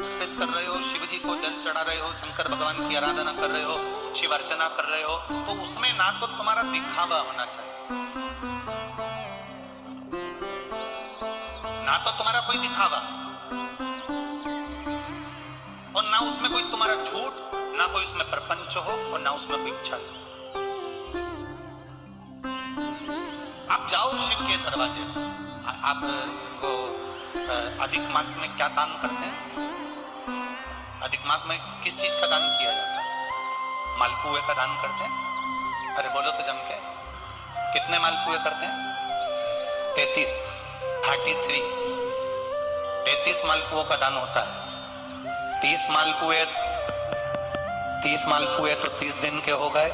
अर्पित कर रहे हो, शिव जी को जल चढ़ा रहे हो, शंकर भगवान की आराधना कर रहे हो, शिव अर्चना कर रहे हो, तो उसमें ना तो तुम्हारा दिखावा होना चाहिए, ना तो तुम्हारा कोई दिखावा और ना उसमें कोई तुम्हारा झूठ, ना कोई उसमें प्रपंच हो और ना उसमें कोई छल। आप जाओ शिव के दरवाजे पर। आप वो अधिक मास में क्या दान करते हैं? अधिक मास में किस चीज का दान किया जाता है? मालपुए का दान करते हैं। अरे बोलो तो जम के, कितने मालपुए करते हैं? 33 मालपुओं का दान होता है। 30 मालपुए तो 30 दिन के हो गए,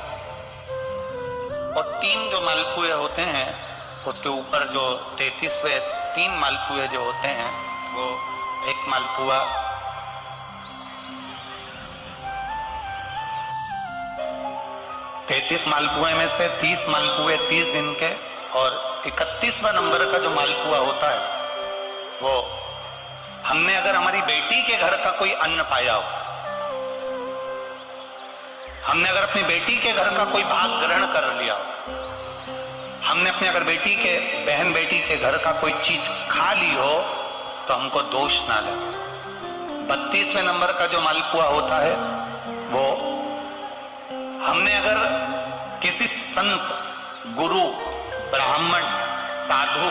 और 3 जो मालपुए होते हैं उसके ऊपर जो 33वें 3 मालपुए जो होते हैं, वो एक मालपुआ 33 मालपुए में से 30 मालपुए 30 दिन के, और 31वां नंबर का जो मालपुआ होता है वो हमने अगर हमारी बेटी के घर का कोई अन्न पाया हो, हमने अगर अपनी बेटी के घर का कोई भाग ग्रहण कर लिया हो, हमने अपने अगर बेटी के बहन बेटी के घर का कोई चीज खा ली हो, तो हमको दोष ना लगे। 32वें नंबर का जो मालपुआ होता है वो हमने अगर किसी संत, गुरु, ब्राह्मण, साधु,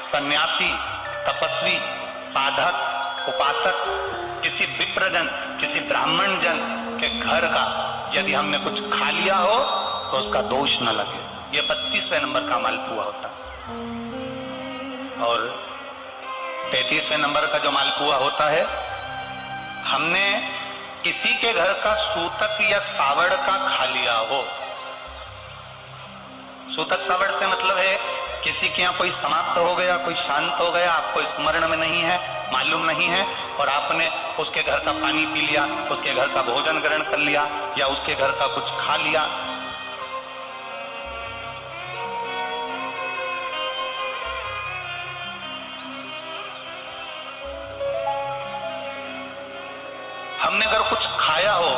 सन्यासी, तपस्वी, साधक, उपासक, किसी विप्रजन, किसी ब्राह्मण जन के घर का यदि हमने कुछ खा लिया हो तो उसका दोष न लगे। यह 32वें नंबर का मालपुआ होता है। और 33वें नंबर का जो मालपुआ होता है, हमने किसी के घर का सूतक या सावड़ का खा लिया हो। सूतक सावड़ से मतलब है किसी के यहाँ कोई समाप्त हो गया, कोई शांत हो गया, आपको स्मरण में नहीं है, मालूम नहीं है, और आपने उसके घर का पानी पी लिया, उसके घर का भोजन ग्रहण कर लिया, या उसके घर का कुछ खा लिया। हमने अगर कुछ खाया हो,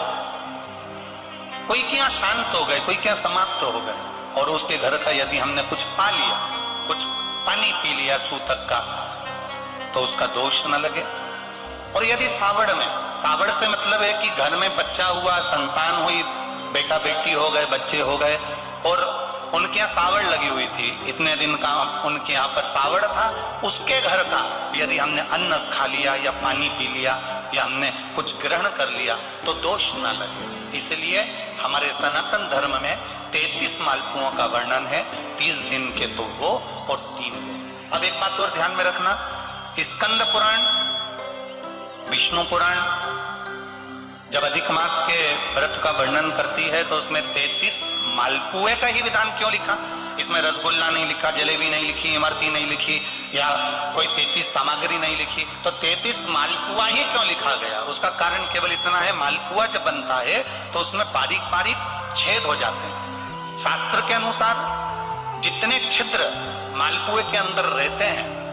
कोई के यहाँ शांत हो गए, कोई के यहाँ समाप्त हो गए, और उसके घर का यदि हमने कुछ पा लिया, कुछ पानी पी लिया सूतक का, तो उसका दोष न लगे। और यदि सावड़ में, सावड़ से मतलब है कि घर में बच्चा हुआ, संतान हुई, बेटा बेटी हो गए, बच्चे हो गए, और उनके यहाँ सावड़ लगी हुई थी, इतने दिन का उनके यहाँ पर सावड़ था, उसके घर का यदि हमने अन्न खा लिया या पानी पी लिया या हमने कुछ ग्रहण कर लिया तो दोष न लगे। इसलिए हमारे सनातन धर्म में 33 मालपुओं का वर्णन है, 30 दिन के तो वो और 3 वो। अब एक बात और ध्यान में रखना, स्कंद पुराण, विष्णु पुराण जब अधिक मास के व्रत का वर्णन करती है तो उसमें 33 मालपुए का ही विधान क्यों लिखा? इसमें रसगुल्ला नहीं लिखा, जलेबी नहीं लिखी, इमरती नहीं लिखी, या कोई 33 सामग्री नहीं लिखी, तो 33 मालपुआ ही क्यों लिखा गया? उसका कारण केवल इतना है, मालपुआ जब बनता है तो उसमें बारीक बारीक छेद हो जाते हैं। शास्त्र के अनुसार जितने छिद्र मालपुए के अंदर रहते हैं,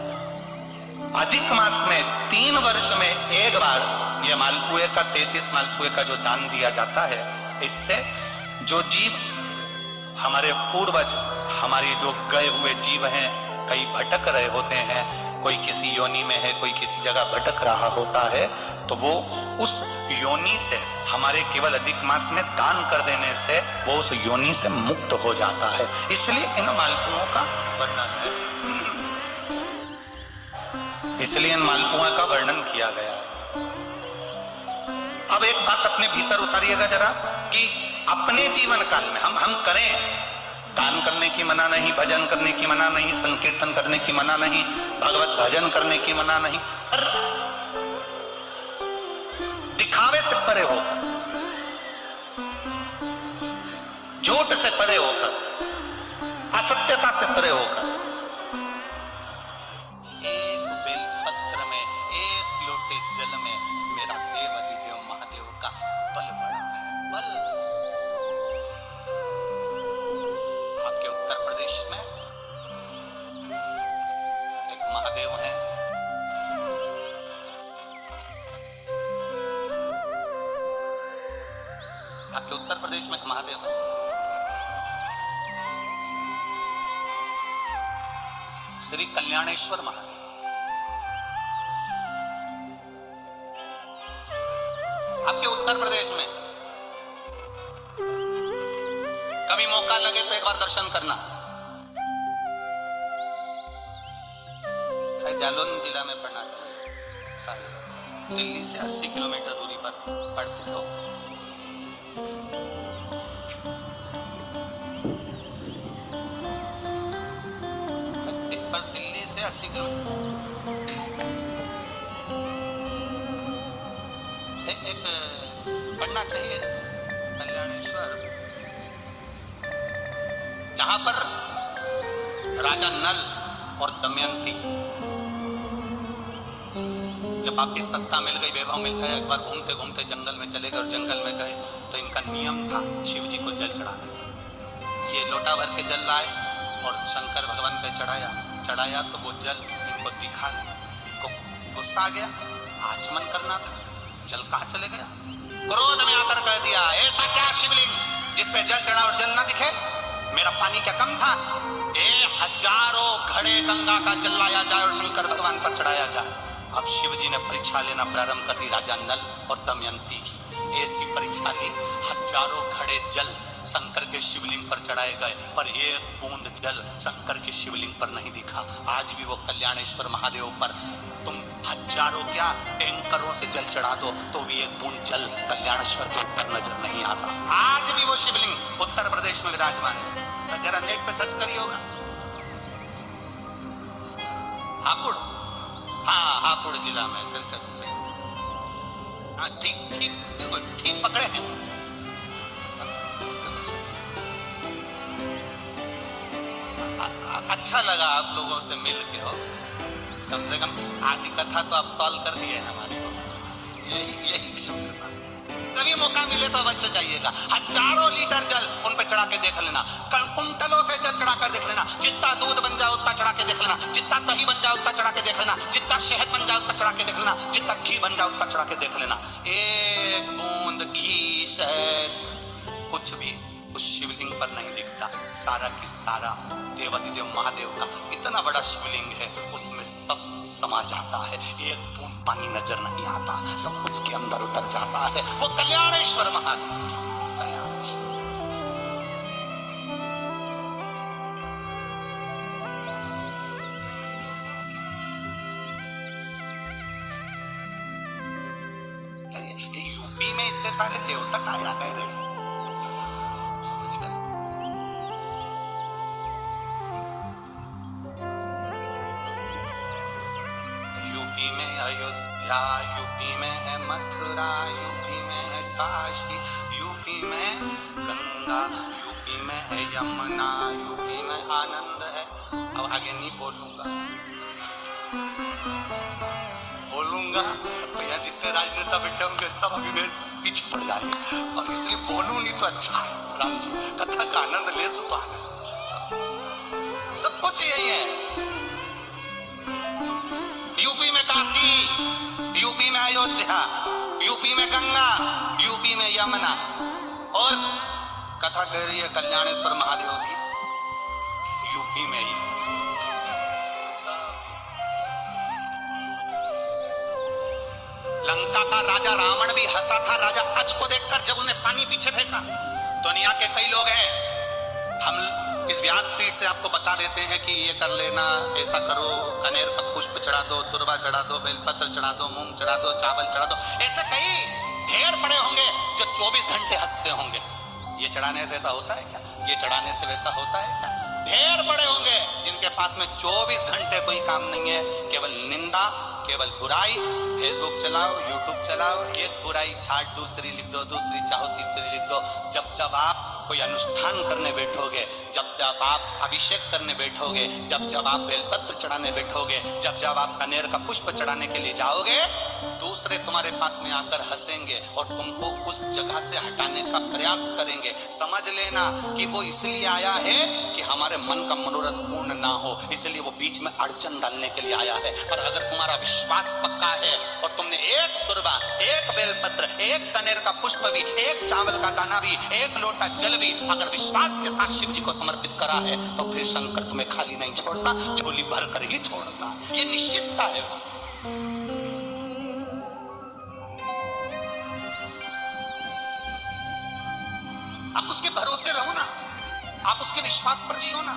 अधिक मास में 3 वर्ष में एक बार यह मालपुए का 33 मालपुए का जो दान दिया जाता है, इससे जो जीव हमारे पूर्वज, हमारे जो गए हुए जीव हैं, कई भटक रहे होते हैं, कोई किसी योनि में है, कोई किसी जगह भटक रहा होता है, तो वो उस योनि से हमारे केवल अधिक मास में दान कर देने से वो उस योनि से मुक्त हो जाता है। इसलिए इन मालपुओं का वर्णन है, इसलिए इन मालपुओं का वर्णन किया गया है। अब एक बात अपने भीतर उतारिएगा जरा, कि अपने जीवन काल में हम करें, दान करने की मना नहीं, भजन करने की मना नहीं, संकीर्तन करने की मना नहीं, भगवत भजन करने की मना नहीं, पर दिखावे से परे होकर, झूठ से परे होकर, असत्यता से परे होकर, एक बेलपत्र में, एक लोटे जल में मेरा देवाधिदेव महादेव का बल बड़ा है। बल आपके उत्तर प्रदेश में एक महादेव हैं, आपके उत्तर प्रदेश में महादेव है, श्री कल्याणेश्वर महादेव। आपके उत्तर प्रदेश में कभी मौका लगे तो एक बार दर्शन करना। शायद जालौन जिला में पड़ना चाहिए, शायद दिल्ली से 80 किलोमीटर दूरी पर पड़ते हो। पर दिल्ली से 80 किलोमीटर एक पढ़ना चाहिए कल्याणेश्वर, जहां पर राजा नल और दमयंती, जब आपकी सत्ता मिल गई, वैभव मिल गया, एक बार घूमते घूमते जंगल में चले गए और जंगल में गए तो इनका नियम था शिव जी को जल चढ़ाने। ये लोटा भर के जल लाए और शंकर भगवान पे चढ़ाया तो वो जल इनको दिखा नहीं, इनको गुस्सा आ गया, आचमन करना था, जल कहाँ चले गया। क्रोध में आकर कह दिया, ऐसा क्या शिवलिंग जिस पे जल चढ़ा और जल ना दिखे, मेरा पानी क्या कम था? हजारों घड़े गंगा का जल लाया जाए और शंकर भगवान पर चढ़ाया जाए। अब शिव जी ने परीक्षा लेना प्रारंभ कर दी राजा नल और दमयंती की। ऐसी परीक्षा ली, हजारों घड़े जल शंकर के शिवलिंग पर चढ़ाए गए, पर एक बूंद जल शंकर के शिवलिंग पर नहीं दिखा। आज भी वो कल्याणेश्वर महादेव पर तुम हजारों क्या टैंकरों से जल चढ़ा दो तो भी एक बूंद जल कल्याणेश्वर के ऊपर नजर नहीं आता। आज भी वो शिवलिंग उत्तर प्रदेश में विराजमान है। तो जरा नेट पे सर्च करिए होगा, हापुड़, हाँ हापुड़ जिला में। चल हाँ, ठीक पकड़े हैं। अच्छा लगा आप लोगों से मिल के, हो कम से कम आधी कथा तो आप सॉल्व कर दिए हमारे को। यही कभी मौका मिले तो अवश्य जाइएगा। हजारों लीटर जल उन पे चढ़ा के देख लेना, कुंटलों से जल चढ़ा कर देख लेना, जितना दूध बन जाए उतना चढ़ा के देख लेना, जितना दही बन जाए उतना चढ़ा के देख लेना, जितना शहद बन जाए उतना चढ़ा के देख लेना, जितना घी बन जाए उतना चढ़ा के देख लेना। एक बूंद घी शहद कुछ भी उस शिवलिंग पर नहीं दिखता। सारा की सारा देवाधिदेव महादेव का इतना बड़ा शिवलिंग है, उसमें सब समा जाता है, एक बूंद पानी नजर नहीं आता, सब कुछ के अंदर उतर जाता है। वो कल्याणेश्वर महादेव। यूपी में इतने सारे देवता आया कह रहे हैं, समझ गए? यूपी में अयोध्या, यूपी में है मथुरा, यूपी में है काशी, यूपी में गंगा, यूपी में है यमुना, यूपी में आनंद है। अब आगे नहीं बोलूंगा भैया, जितने राजनेता बैठे होंगे सब अभी मेरे पीछे पड़ जाएंगे, और इसलिए बोलूं नहीं तो अच्छा है। राम जी कथा का आनंद ले तो आनंद, सब कुछ यही है। यूपी में काशी, यूपी में अयोध्या, यूपी में गंगा, यूपी में यमुना, और कथा कह रही है कल्याणेश्वर महादेव की यूपी में ही। लंका का राजा रावण भी हंसा था राजा अज को देखकर जब उन्हें पानी पीछे फेंका। दुनिया के कई लोग हैं, हम इस व्यासपीठ से आपको बता देते हैं कि ये कर लेना, ऐसा करो, कनेर का पुष्प चढ़ा दो, तुरवा चढ़ा दो, बेलपत्र चढ़ा दो, मूंग चढ़ा दो, चावल चढ़ा दो। ऐसे कई ढेर पड़े होंगे जो 24 घंटे हंसते होंगे। ये चढ़ाने से ऐसा होता है क्या? ये चढ़ाने से वैसा होता है क्या? ढेर पड़े होंगे जिनके पास में 24 घंटे कोई काम नहीं है, केवल निंदा, केवल बुराई। फेसबुक चलाओ, यूट्यूब चलाओ, एक बुराई छाट दूसरी लिख दो, दूसरी चाहो तीसरी लिख दो। जब आप कोई अनुष्ठान करने बैठोगे, जब आप अभिषेक करने बैठोगे, जब आप बेलपत्र चढ़ाने बैठोगे, जब आप कनेर का पुष्प चढ़ाने के लिए जाओगे, दूसरे तुम्हारे पास में आकर हंसेंगे और तुमको उस जगह से हटाने का प्रयास करेंगे। समझ लेना कि वो इसलिए आया है कि हमारे मन का मनोरथ पूर्ण ना हो, इसलिए वो बीच में अड़चन डालने के लिए आया है। पर अगर तुम्हारा विश्वास पक्का है और तुमने एक दुर्वा, एक बेलपत्र, एक कनेर का पुष्प भी, एक चावल का दाना भी, एक लोटा जल भी अगर विश्वास के साथ शिव जी को समर्पित करा है तो फिर शंकर तुम्हें खाली नहीं छोड़ता, झोली भर कर ही छोड़ता। ये निश्चितता है। आप उसके भरोसे रहो ना, आप उसके विश्वास पर जियो ना।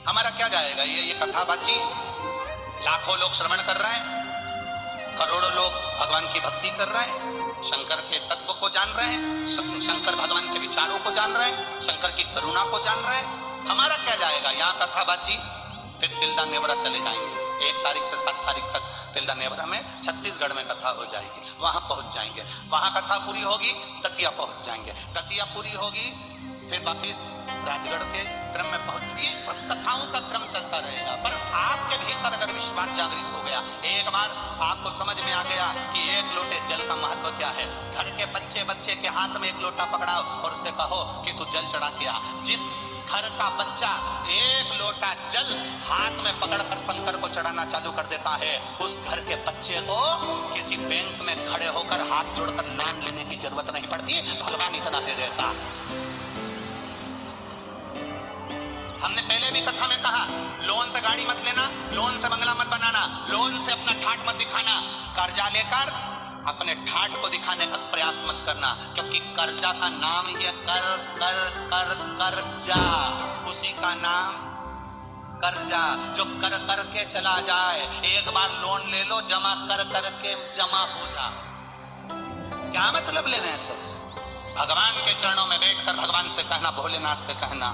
हमारा क्या जाएगा? ये कथा बाची लाखों लोग श्रवण कर रहे हैं, करोड़ों लोग भगवान की भक्ति कर रहे हैं, शंकर के तत्व को जान रहे हैं, शंकर भगवान के विचारों को जान रहे हैं, शंकर की करुणा को जान रहे हैं। हमारा क्या जाएगा? यहाँ कथा बाची, फिर तिल्दा नेवरा चले जाएंगे। 1 तारीख से 7 तारीख तक तिल्दा नेवरा में छत्तीसगढ़ में कथा हो जाएगी, वहां पहुंच जाएंगे। वहां कथा पूरी होगी, दतिया पहुंच जाएंगे। दतिया पूरी होगी, फिर वापिस राजगढ़ के क्रम में पहुंच। ये सब कथाओं का क्रम चलता रहेगा। पर आपके भीतर अगर विश्वास जागृत हो गया, एक बार आपको समझ में आ गया कि 1 लोटे जल का महत्व क्या है, घर के बच्चे के हाथ में 1 लोटा पकड़ाओ और उसे कहो कि तू जल चढ़ा के आ। जिस घर का बच्चा 1 लोटा जल हाथ में पकड़कर शंकर को चढ़ाना चालू कर देता है, उस घर के बच्चे को किसी बैंक में खड़े होकर हाथ जोड़कर लोन लेने की जरूरत नहीं पड़ती, भगवान इतना दे देता। हमने पहले भी कथा में कहा, लोन से गाड़ी मत लेना, लोन से बंगला मत बनाना, लोन से अपना ठाठ मत दिखाना। कर्जा लेकर अपने ठाठ को दिखाने का प्रयास मत करना, क्योंकि कर्जा का नाम ही है कर्जा। उसी का नाम कर्जा, जो कर करके चला जाए। एक बार लोन ले लो, जमा कर करके जमा हो जा। क्या मतलब लेने से? भगवान के चरणों में बैठकर भगवान से कहना, भोलेनाथ से कहना,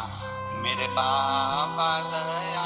मेरे बाबा दया